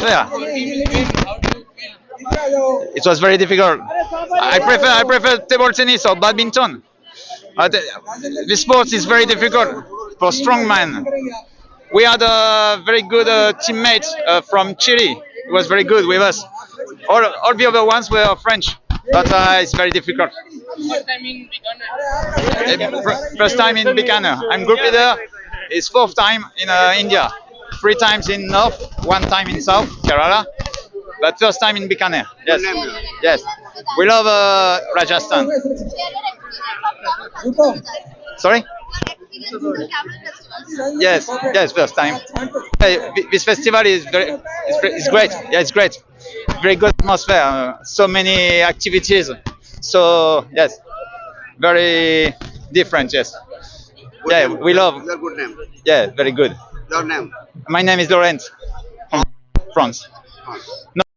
Yeah. It was very difficult. I prefer table tennis or badminton. This sport is very difficult for strong man. We had a very good teammate from Chile. He was very good with us. All the other ones were French, but it's very difficult. First time in Bikaner. I'm group leader. It's fourth time in India. Three times in North, one time in South, Kerala. But first time in Bikaner. Yes. Yes. We love Rajasthan. Sorry? Yes. Yes, first time. This festival is it's great. Yeah, it's great. Very good atmosphere. So many activities. So yes, very different. Yes. Yeah, we love. Your good name. Yeah, very good. Your name. My name is Laurent from France.